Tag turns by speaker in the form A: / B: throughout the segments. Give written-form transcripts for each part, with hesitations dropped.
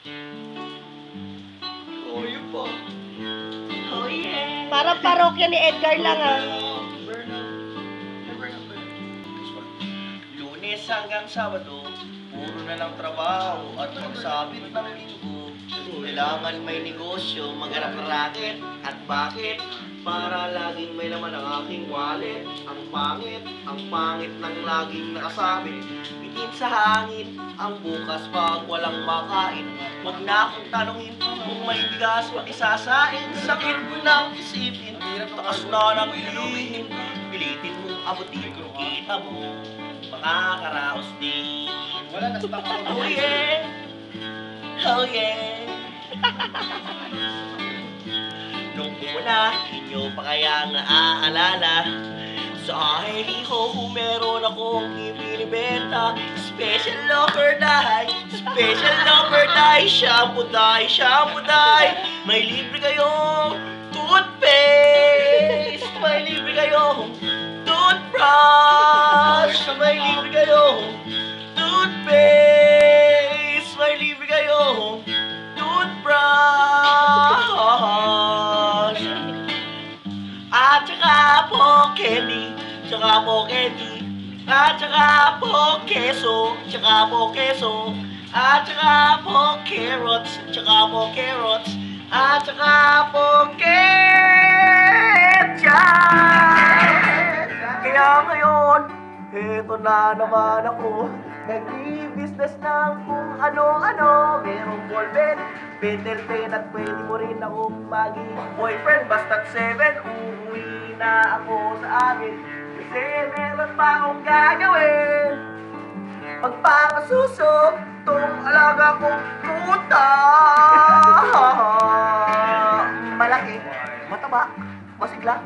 A: Oh, yun po.
B: Oh yeah.
C: Parang parokya ni Edgar lang ah.
A: Lunes hanggang Sabado, puro na lang trabaho at pagsabit ng linggo. Kailangan may negosyo, maghanap ng racket. At bakit? Para laging may laman ang aking wallet. Ang pangit ng laging nakasabit. Bitin sa hangin, ang bukas pag walang makain. Huwag na akong tanungin kung may bigas o isasain. Sakit ko nang isipin, taas na ng ilihin. Pilitin mong abutin kung kita mo, makakaraos din.
B: Wala na stock ako.
A: Oh yeah, oh yeah. Nung una, inyo pa kaya naaalala, sa Heriho, meron akong ibinibenta. Special offer dahil, special offer dahil, shampoo dahil, may libre kayong toothpaste, may libre kayong toothbrush, may libre kayong toothpaste, may libre kayong toothbrush. At saka po candy, tsaka po candy. At saka po keso, tsaka po keso. At saka po carrots, tsaka po carrots. At saka po ketchup. Kaya ngayon, eto na naman ako. Nag-i-business ng kung ano-ano. Merong ballpen, pentel-pen, at pwede mo rin akong maging boyfriend. Basta't 7, uuwi na ako sa amin. Kasi meron pa akong gagawin. Magpapasuso tong alaga kong tuta. Malaki, mataba, masigla.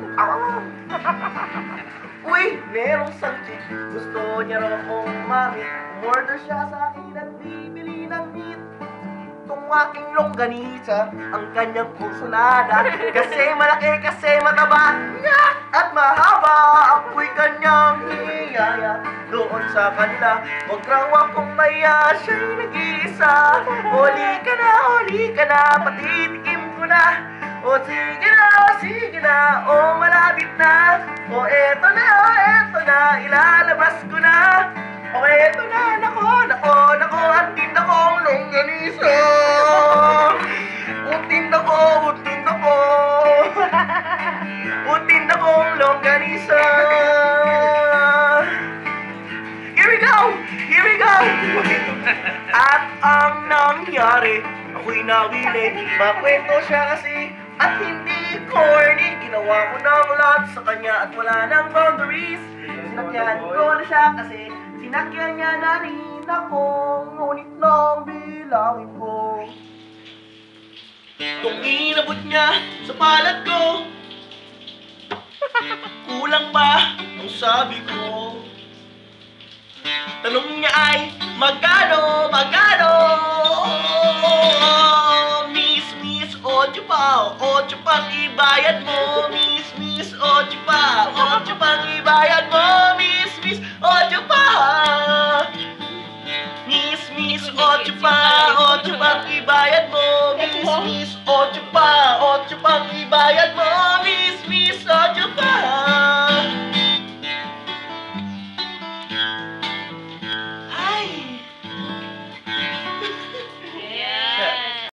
A: Uy, merong isang chick, gusto niya raw akong mamit. Umorder siya sa akin at bibili ng meat. Itong aking longganisa, ang kanyang kursunada. Kasi malaki, kasi mataba, at mahaba. Ako'y kanyang hiyaya doon sa kanila. Huwag raw akong maya, siya'y nag-iisa. Huli ka na, patitikim ko na. O sige na, o malapit na. O eto na, ilalabas ko na. O eto na, nako, ang tinda kong longganisa. O tinda ko. O tinda kong longganisa. Here we go. At ang nangyari, ako'y nawili. Makwento siya kasi at hindi corny. Ginawa ko ng lahat sa kanya at wala nang boundaries. Sinakyan ko na siya kasi sinakyan niya na rin ako. Ngunit nang bilangin ko, kung inabot niya sa palad ko, kulang ba ang sabi ko? Tanong niya ay, magkano? Miss, 8 pang ibayad mo. Miss, 8 pang ibayad mo.